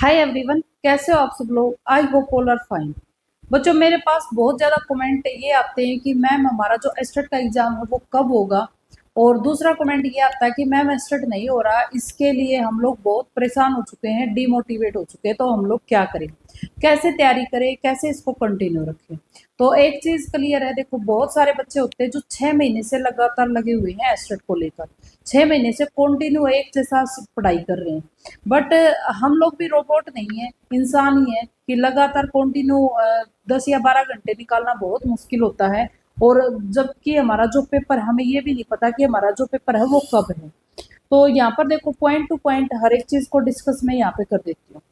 Hi everyone, कैसे हो आप सब लोग। I hope all are fine. बच्चों, मेरे पास बहुत ज़्यादा कमेंट ये आते हैं कि मैम हमारा जो एस्टेट का एग्ज़ाम है वो कब होगा। और दूसरा कमेंट ये आता है कि मैम एस्टेट नहीं हो रहा, इसके लिए हम लोग बहुत परेशान हो चुके हैं, डीमोटिवेट हो चुके हैं, तो हम लोग क्या करें, कैसे तैयारी करें, कैसे इसको कंटिन्यू रखें। तो एक चीज़ क्लियर है, देखो बहुत सारे बच्चे होते हैं जो 6 महीने से लगातार लगे हुए हैं एस्टेट को लेकर। 6 महीने से कंटिन्यू एक जैसा पढ़ाई कर रहे हैं। बट हम लोग भी रोबोट नहीं है, इंसान ही है कि लगातार कंटिन्यू 10 या 12 घंटे निकालना बहुत मुश्किल होता है। और जबकि हमारा जो पेपर, हमें ये भी नहीं पता कि हमारा जो पेपर है वो कब है। तो यहाँ पर देखो, पॉइंट टू पॉइंट हर एक चीज को डिस्कस मैं यहाँ पे कर देती हूँ।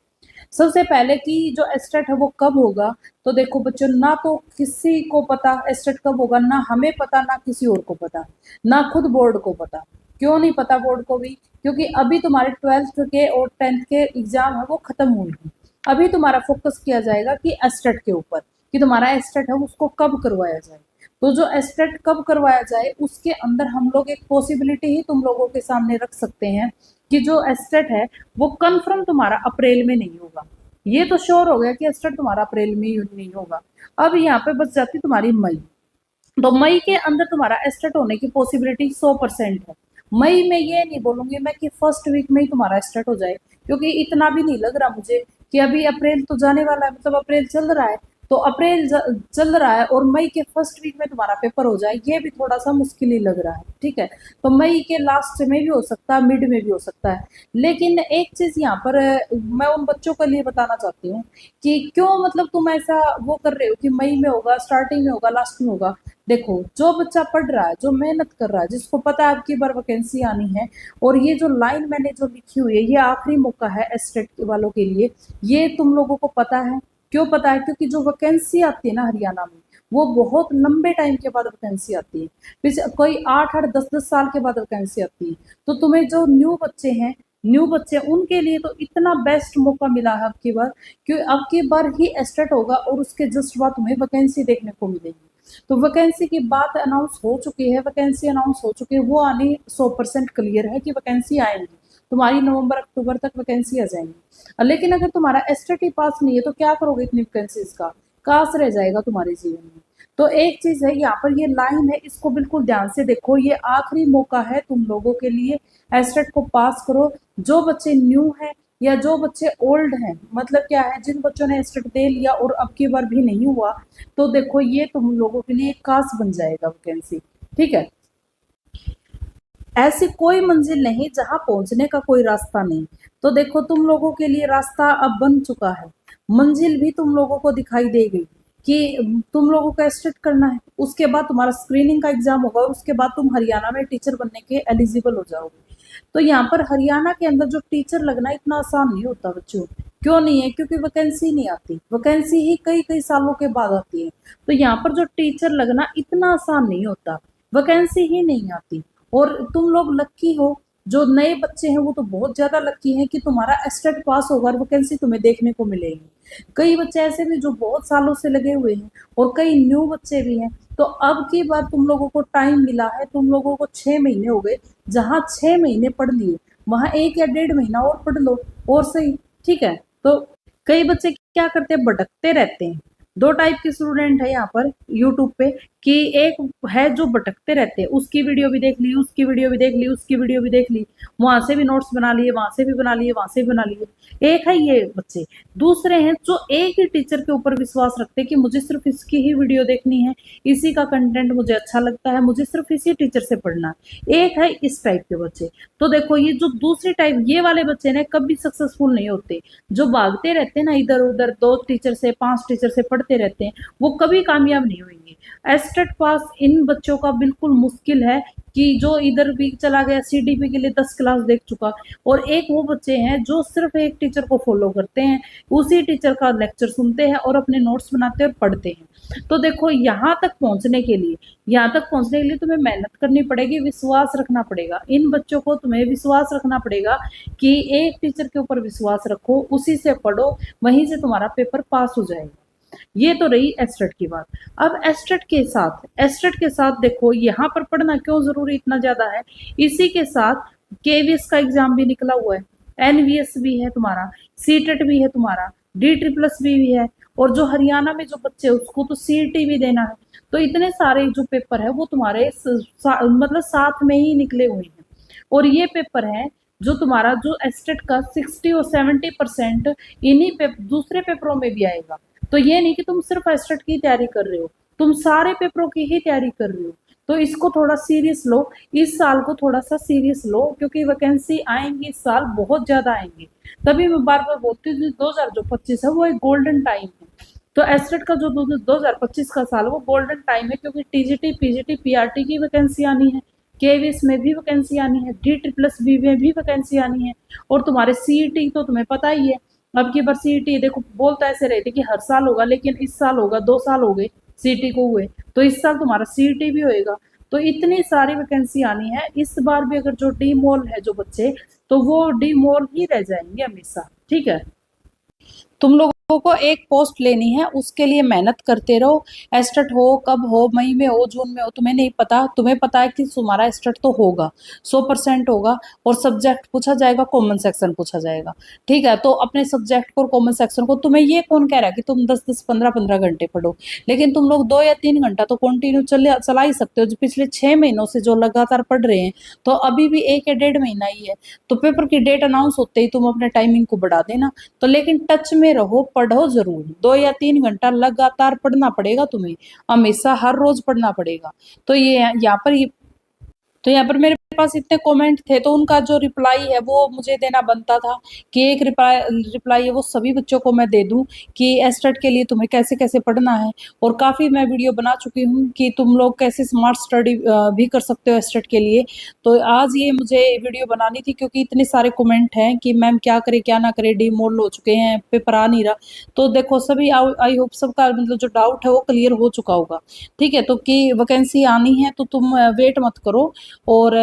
सबसे पहले कि जो एस्टेट है वो कब होगा। तो देखो बच्चों, ना तो किसी को पता एस्टेट कब होगा, ना हमें पता, ना किसी और को पता, ना खुद बोर्ड को पता। क्यों नहीं पता बोर्ड को भी? क्योंकि अभी तुम्हारे 12th के और 10th के एग्जाम है वो खत्म हुए हैं। अभी तुम्हारा फोकस किया जाएगा कि एस्टेट के ऊपर, कि तुम्हारा एस्टेट है उसको कब करवाया जाए। तो जो एस्टेट कब करवाया जाए उसके अंदर हम लोग एक पॉसिबिलिटी ही तुम लोगों के सामने रख सकते हैं कि जो एस्टेट है वो कंफर्म तुम्हारा अप्रैल में नहीं होगा। ये तो श्योर हो गया कि एस्टेट तुम्हारा अप्रैल में ही नहीं होगा। अब यहाँ पे बच जाती तुम्हारी मई। तो मई के अंदर तुम्हारा एस्टेट होने की पॉसिबिलिटी 100% है। मई में ये नहीं बोलूंगी मैं कि फर्स्ट वीक में ही तुम्हारा एस्टेट हो जाए, क्योंकि इतना भी नहीं लग रहा मुझे कि अभी अप्रैल तो जाने वाला है, मतलब अप्रैल चल रहा है। तो चल रहा है और मई के फर्स्ट वीक में तुम्हारा पेपर हो जाए, ये भी थोड़ा सा मुश्किल ही लग रहा है। ठीक है, तो मई के लास्ट में भी हो सकता है, मिड में भी हो सकता है। लेकिन एक चीज यहाँ पर मैं उन बच्चों के लिए बताना चाहती हूँ कि क्यों, मतलब तुम ऐसा वो कर रहे हो कि मई में होगा, स्टार्टिंग में होगा, लास्ट में होगा। देखो, जो बच्चा पढ़ रहा है, जो मेहनत कर रहा है, जिसको पता है अब की बार वैकेंसी आनी है, और ये जो लाइन मैंने जो लिखी हुई है ये आखिरी मौका है एस्टेट वालों के लिए, ये तुम लोगों को पता है। क्यों पता है? क्योंकि जो वैकेंसी आती है ना हरियाणा में, वो बहुत लंबे टाइम के बाद वैकेंसी आती है। पिछले कोई 8 8 10 10 साल के बाद वैकेंसी आती है। तो तुम्हें जो न्यू बच्चे उनके लिए तो इतना बेस्ट मौका मिला है अब की बार, क्योंकि अब की बार ही एस्टेट होगा और उसके जस्ट बाद तुम्हें वैकेंसी देखने को मिलेगी। तो वैकेंसी की बात अनाउंस हो चुकी है, वैकेंसी अनाउंस हो चुकी है, वो आनी 100% क्लियर है कि वैकेंसी आएंगी तुम्हारी, नवंबर अक्टूबर तक वैकेंसी आ जाएंगी। लेकिन अगर तुम्हारा एसटीटी पास नहीं है तो क्या करोगे इतनी वैकेंसीज का? कास रह जाएगा तुम्हारे जीवन में। तो एक चीज है यहाँ पर, ये लाइन है, इसको बिल्कुल ध्यान से देखो, ये आखिरी मौका है तुम लोगों के लिए। एस्टेट को पास करो। जो बच्चे न्यू हैं या जो बच्चे ओल्ड हैं, मतलब क्या है, जिन बच्चों ने एस्टेट दे लिया और अब की बार भी नहीं हुआ, तो देखो ये तुम लोगों के लिए कास बन जाएगा वैकेंसी। ठीक है, ऐसी कोई मंजिल नहीं जहां पहुंचने का कोई रास्ता नहीं। तो देखो, तुम लोगों के लिए रास्ता अब बन चुका है, मंजिल भी तुम लोगों को दिखाई दे गई कि तुम लोगों को एस्टेट करना है, उसके बाद तुम्हारा स्क्रीनिंग का एग्जाम होगा और उसके बाद तुम हरियाणा में टीचर बनने के एलिजिबल हो जाओगे। तो यहाँ पर हरियाणा के अंदर जो टीचर लगना इतना आसान नहीं होता बच्चों। क्यों नहीं है? क्योंकि वैकेंसी नहीं आती, वैकेंसी ही कई कई सालों के बाद आती है। तो यहाँ पर जो टीचर लगना इतना आसान नहीं होता, वैकेंसी ही नहीं आती। और तुम लोग लक्की हो, जो नए बच्चे हैं वो तो बहुत ज्यादा लक्की हैं कि तुम्हारा एस्टेट पास होगा और वैकेंसी तुम्हें देखने को मिलेगी। कई बच्चे ऐसे भी जो बहुत सालों से लगे हुए हैं, और कई न्यू बच्चे भी हैं। तो अब की बार तुम लोगों को टाइम मिला है, तुम लोगों को 6 महीने हो गए, जहां 6 महीने पढ़ लिए वहां 1 या 1.5 महीना और पढ़ लो और सही। ठीक है, तो कई बच्चे क्या करते हैं, भटकते रहते हैं। दो टाइप के स्टूडेंट है यहाँ पर यूट्यूब पे, कि एक है जो भटकते रहते हैं, उसकी वीडियो भी देख ली, उसकी वीडियो भी देख ली, उसकी वीडियो भी देख ली, वहां से भी नोट्स बना लिए, वहां से भी बना लिए, वहां से भी बना लिए। एक है ये बच्चे। दूसरे हैं जो एक ही टीचर के ऊपर विश्वास रखते हैं कि मुझे सिर्फ इसकी ही वीडियो देखनी है, इसी का कंटेंट मुझे अच्छा लगता है, मुझे सिर्फ इसी टीचर से पढ़ना है। एक है इस टाइप के बच्चे। तो देखो, ये जो दूसरी टाइप, ये वाले बच्चे ने कभी सक्सेसफुल नहीं होते। जो भागते रहते हैं ना इधर उधर, 2 टीचर से 5 टीचर से पढ़ते रहते हैं, वो कभी कामयाब नहीं होंगे। एस्टेट पास इन बच्चों का बिल्कुल मुश्किल है, कि जो इधर भी चला गया सीडीपी के लिए 10 क्लास देख चुका, और एक वो बच्चे हैं जो सिर्फ एक टीचर को फॉलो करते हैं, उसी टीचर का लेक्चर सुनते हैं और अपने नोट्स बनाते हैं और पढ़ते हैं। तो देखो, यहाँ तक पहुंचने के लिए तुम्हें मेहनत करनी पड़ेगी, विश्वास रखना पड़ेगा इन बच्चों को, तुम्हें विश्वास रखना पड़ेगा कि एक टीचर के ऊपर विश्वास रखो, उसी से पढ़ो, वहीं से तुम्हारा पेपर पास हो जाएगा। ये तो रही एस्टेट की बात। अब एस्टेट के साथ देखो, यहाँ पर पढ़ना क्यों जरूरी इतना ज्यादा है। इसी के साथ केवीएस का एग्जाम भी निकला हुआ है, एनवीएस भी है तुम्हारा, सीटेट भी है तुम्हारा, DSSS भी है, और जो हरियाणा में जो बच्चे हैं उसको तो CET भी देना है। तो इतने सारे जो पेपर है वो तुम्हारे मतलब साथ में ही निकले हुए हैं। और ये पेपर है जो तुम्हारा जो एस्टेट का 60 और 70% इन्हीं दूसरे पेपरों में भी आएगा। तो ये नहीं कि तुम सिर्फ एस्टेट की तैयारी कर रहे हो, तुम सारे पेपरों की ही तैयारी कर रहे हो। तो इसको थोड़ा सीरियस लो, इस साल को थोड़ा सा सीरियस लो, क्योंकि वैकेंसी आएंगी इस साल, बहुत ज्यादा आएंगी। तभी मैं बार बार बोलती हूँ 2025 है वो एक गोल्डन टाइम है। तो एस्टेट का जो 2025 का साल वो गोल्डन टाइम है, क्योंकि TGT PGT PRT की वैकेंसी आनी है, KVS में भी वैकेंसी आनी है, DSSS में भी वैकेंसी आनी है, और तुम्हारे CET तो तुम्हें पता ही है। अब की बार CET देखो बोलता ऐसे रहे थे कि हर साल होगा, लेकिन इस साल होगा, 2 साल हो गए CET को हुए, तो इस साल तुम्हारा CET भी होएगा। तो इतनी सारी वैकेंसी आनी है इस बार भी। अगर जो डी मॉल है जो बच्चे, तो वो डी मॉल ही रह जाएंगे हमेशा। ठीक है, तुम लोगों को एक पोस्ट लेनी है, उसके लिए मेहनत करते रहो। एस्टेट हो कब हो, मई में हो, जून में हो, तुम्हें नहीं पता, तुम्हें पता है कि तुम्हारा एस्टेट तो होगा, 100% होगा। और सब्जेक्ट पूछा जाएगा, कॉमन सेक्शन पूछा जाएगा। ठीक है, तो अपने सब्जेक्ट को और कॉमन सेक्शन को, तुम्हें ये कौन कह रहा है कि तुम 10-10 15-15 घंटे पढ़ो, लेकिन तुम लोग 2 या 3 घंटा तो कंटिन्यू चला ही सकते हो। जो पिछले 6 महीनों से जो लगातार पढ़ रहे हैं, तो अभी भी 1 या 1.5 महीना ही है, तो पेपर की डेट अनाउंस होते ही तुम अपने टाइमिंग को बढ़ा देना। तो लेकिन टच में रहो, पढ़ो जरूर, 2 या 3 घंटा लगातार पढ़ना पड़ेगा तुम्हें, हमेशा हर रोज पढ़ना पड़ेगा। तो ये यहाँ पर मेरे पास इतने कमेंट थे, तो उनका जो रिप्लाई है वो मुझे देना बनता था, कि एक रिप्लाई है वो सभी बच्चों को मैं दे दूं, कि एस्टेट के लिए तुम्हें कैसे कैसे पढ़ना है। और काफ़ी मैं वीडियो बना चुकी हूँ कि तुम लोग कैसे स्मार्ट स्टडी भी कर सकते हो एस्टेट के लिए। तो आज ये मुझे वीडियो बनानी थी, क्योंकि इतने सारे कमेंट हैं कि मैम क्या करे क्या ना करे, डीमोल हो चुके हैं, पेपर आ नहीं रहा। तो देखो सभी, आई होप सबका मतलब जो डाउट है वो क्लियर हो चुका होगा। ठीक है, तो कि वैकेंसी आनी है तो तुम वेट मत करो, और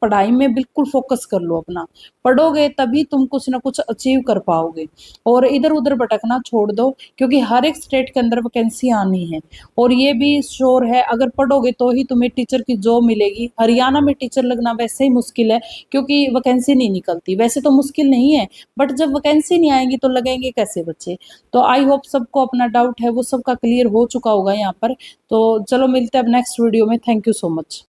पढ़ाई में बिल्कुल फोकस कर लो अपना। पढ़ोगे तभी तुम कुछ ना कुछ अचीव कर पाओगे, और इधर उधर भटकना छोड़ दो, क्योंकि हर एक स्टेट के अंदर वैकेंसी आनी है। और ये भी श्योर है, अगर पढ़ोगे तो ही तुम्हें टीचर की जॉब मिलेगी। हरियाणा में टीचर लगना वैसे ही मुश्किल है, क्योंकि वैकेंसी नहीं निकलती। वैसे तो मुश्किल नहीं है, बट जब वैकेंसी नहीं आएंगी तो लगेंगे कैसे बच्चे। तो आई होप सबको अपना डाउट है वो सबका क्लियर हो चुका होगा यहाँ पर। तो चलो मिलते हैं अब नेक्स्ट वीडियो में। Thank you so much.